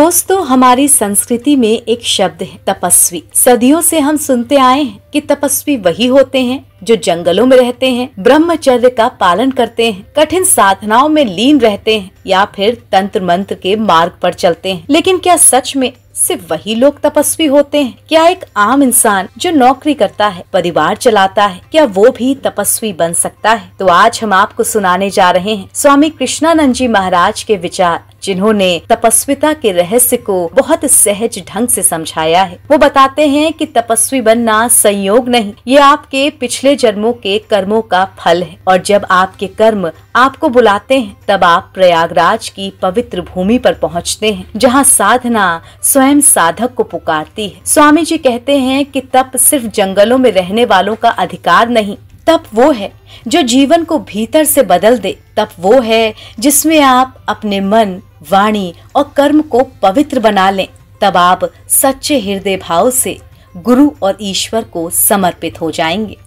दोस्तों, हमारी संस्कृति में एक शब्द है तपस्वी। सदियों से हम सुनते आए हैं कि तपस्वी वही होते हैं जो जंगलों में रहते हैं, ब्रह्मचर्य का पालन करते हैं, कठिन साधनाओं में लीन रहते हैं या फिर तंत्र मंत्र के मार्ग पर चलते हैं। लेकिन क्या सच में सिर्फ वही लोग तपस्वी होते हैं? क्या एक आम इंसान जो नौकरी करता है, परिवार चलाता है, क्या वो भी तपस्वी बन सकता है? तो आज हम आपको सुनाने जा रहे हैं स्वामी कृष्णानंद जी महाराज के विचार, जिन्होंने तपस्विता के रहस्य को बहुत सहज ढंग से समझाया है। वो बताते हैं कि तपस्वी बनना संयोग नहीं, ये आपके पिछले जन्मों के कर्मों का फल है। और जब आपके कर्म आपको बुलाते हैं, तब आप प्रयागराज की पवित्र भूमि पर पहुंचते हैं, जहां साधना स्वयं साधक को पुकारती है। स्वामी जी कहते हैं कि तप सिर्फ जंगलों में रहने वालों का अधिकार नहीं, तप वो है जो जीवन को भीतर से बदल दे। तप वो है जिसमें आप अपने मन, वाणी और कर्म को पवित्र बना लें। तब आप सच्चे हृदय भाव से गुरु और ईश्वर को समर्पित हो जाएंगे।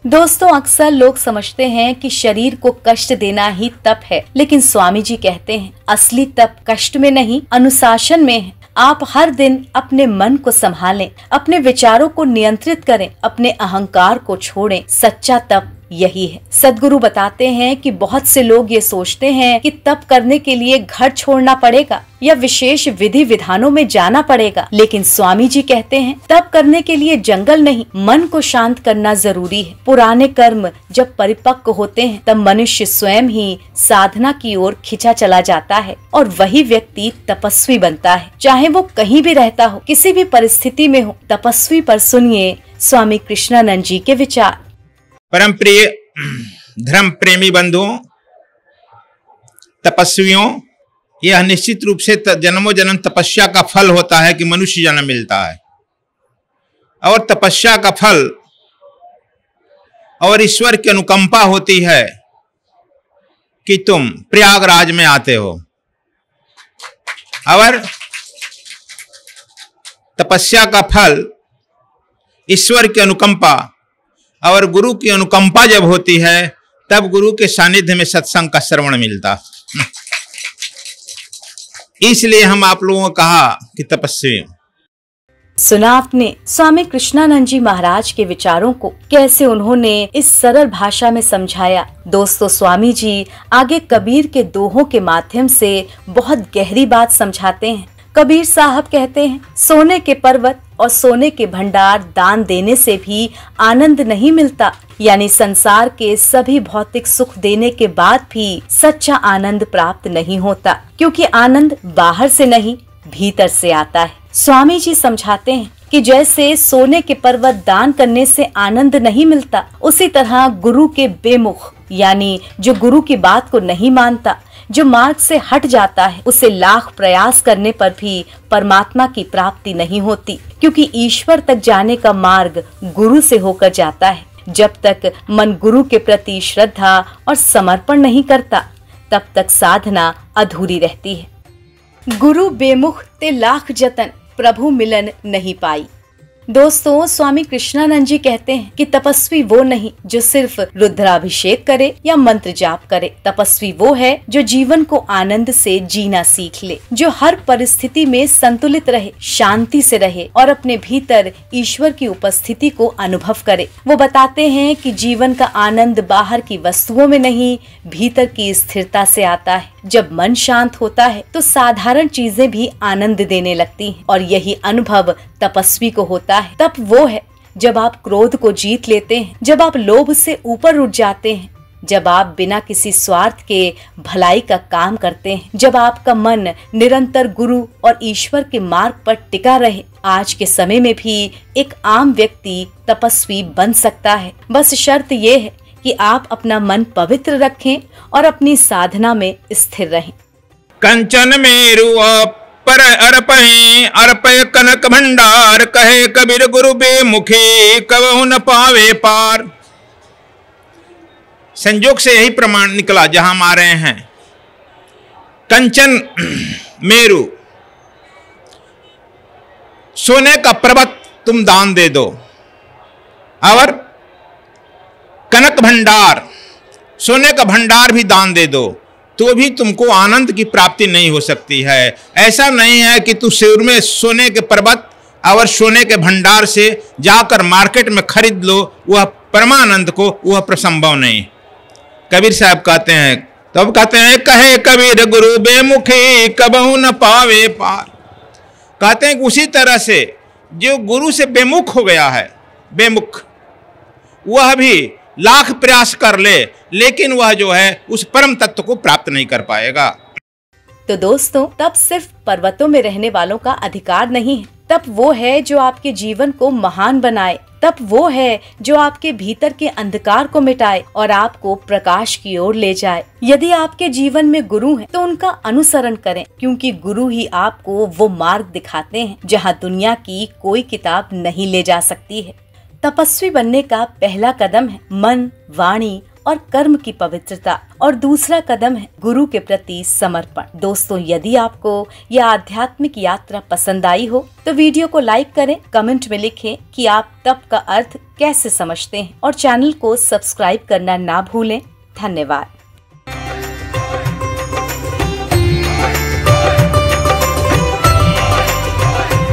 दोस्तों, अक्सर लोग समझते हैं कि शरीर को कष्ट देना ही तप है, लेकिन स्वामी जी कहते हैं असली तप कष्ट में नहीं, अनुशासन में है। आप हर दिन अपने मन को संभालें, अपने विचारों को नियंत्रित करें, अपने अहंकार को छोड़ें। सच्चा तप यही है। सद्गुरु बताते हैं कि बहुत से लोग ये सोचते हैं कि तप करने के लिए घर छोड़ना पड़ेगा या विशेष विधि विधानों में जाना पड़ेगा, लेकिन स्वामी जी कहते हैं तप करने के लिए जंगल नहीं, मन को शांत करना जरूरी है। पुराने कर्म जब परिपक्व होते हैं, तब मनुष्य स्वयं ही साधना की ओर खिंचा चला जाता है और वही व्यक्ति तपस्वी बनता है, चाहे वो कहीं भी रहता हो, किसी भी परिस्थिति में हो। तपस्वी पर सुनिए स्वामी कृष्णानंद जी के विचार। परम प्रिय धर्म प्रेमी बंधुओं, तपस्वियों, यह निश्चित रूप से जन्मों जन्म तपस्या का फल होता है कि मनुष्य जन्म मिलता है। और तपस्या का फल और ईश्वर की अनुकंपा होती है कि तुम प्रयागराज में आते हो। और तपस्या का फल, ईश्वर की अनुकंपा और गुरु की अनुकंपा जब होती है, तब गुरु के सानिध्य में सत्संग का श्रवण मिलता। इसलिए हम आप लोगों को कहा कि तपस्वी। सुना आपने स्वामी कृष्णानंद जी महाराज के विचारों को, कैसे उन्होंने इस सरल भाषा में समझाया। दोस्तों, स्वामी जी आगे कबीर के दोहों के माध्यम से बहुत गहरी बात समझाते हैं। कबीर साहब कहते हैं, सोने के पर्वत और सोने के भंडार दान देने से भी आनंद नहीं मिलता। यानी संसार के सभी भौतिक सुख देने के बाद भी सच्चा आनंद प्राप्त नहीं होता, क्योंकि आनंद बाहर से नहीं, भीतर से आता है। स्वामी जी समझाते हैं कि जैसे सोने के पर्वत दान करने से आनंद नहीं मिलता, उसी तरह गुरु के बेमुख, यानी जो गुरु की बात को नहीं मानता, जो मार्ग से हट जाता है, उसे लाख प्रयास करने पर भी परमात्मा की प्राप्ति नहीं होती, क्योंकि ईश्वर तक जाने का मार्ग गुरु से होकर जाता है। जब तक मन गुरु के प्रति श्रद्धा और समर्पण नहीं करता, तब तक साधना अधूरी रहती है। गुरु बेमुख ते लाख जतन, प्रभु मिलन नहीं पाई। दोस्तों, स्वामी कृष्णानंद जी कहते हैं कि तपस्वी वो नहीं जो सिर्फ रुद्राभिषेक करे या मंत्र जाप करे। तपस्वी वो है जो जीवन को आनंद से जीना सीख ले, जो हर परिस्थिति में संतुलित रहे, शांति से रहे और अपने भीतर ईश्वर की उपस्थिति को अनुभव करे। वो बताते हैं कि जीवन का आनंद बाहर की वस्तुओं में नहीं, भीतर की स्थिरता से आता है। जब मन शांत होता है तो साधारण चीजें भी आनंद देने लगती हैं, और यही अनुभव तपस्वी को होता है। तप वो है जब आप क्रोध को जीत लेते हैं, जब आप लोभ से ऊपर उठ जाते हैं, जब आप बिना किसी स्वार्थ के भलाई का काम करते हैं, जब आपका मन निरंतर गुरु और ईश्वर के मार्ग पर टिका रहे। आज के समय में भी एक आम व्यक्ति तपस्वी बन सकता है, बस शर्त ये है कि आप अपना मन पवित्र रखें और अपनी साधना में स्थिर रहें। कंचन मेरु पर अर्पहि अर्पय कनक भंडार, कहे कबीर गुरु बेमुखी कबहु न पावे पार। संयोग से यही प्रमाण निकला जहां हम आ रहे हैं। कंचन मेरु, सोने का पर्वत तुम दान दे दो, और कनक भंडार, सोने का भंडार भी दान दे दो, तो भी तुमको आनंद की प्राप्ति नहीं हो सकती है। ऐसा नहीं है कि तू सिर में सोने के पर्वत और सोने के भंडार से जाकर मार्केट में खरीद लो, वह परमानंद को वह प्रसंभव नहीं। कबीर साहब कहते हैं, तो अब कहते हैं, कहे कबीर गुरु बेमुखी कबहू न पावे पार। कहते हैं कि उसी तरह से जो गुरु से बेमुख हो गया है, बेमुख, वह भी लाख प्रयास कर ले लेकिन वह जो है उस परम तत्व को प्राप्त नहीं कर पाएगा। तो दोस्तों, तब सिर्फ पर्वतों में रहने वालों का अधिकार नहीं है, तब वो है जो आपके जीवन को महान बनाए, तब वो है जो आपके भीतर के अंधकार को मिटाए और आपको प्रकाश की ओर ले जाए। यदि आपके जीवन में गुरु हैं, तो उनका अनुसरण करें, क्योंकि गुरु ही आपको वो मार्ग दिखाते हैं जहां दुनिया की कोई किताब नहीं ले जा सकती है। तपस्वी बनने का पहला कदम है मन, वाणी और कर्म की पवित्रता, और दूसरा कदम है गुरु के प्रति समर्पण। दोस्तों, यदि आपको यह आध्यात्मिक यात्रा पसंद आई हो तो वीडियो को लाइक करें, कमेंट में लिखें कि आप तप का अर्थ कैसे समझते हैं और चैनल को सब्सक्राइब करना ना भूलें। धन्यवाद।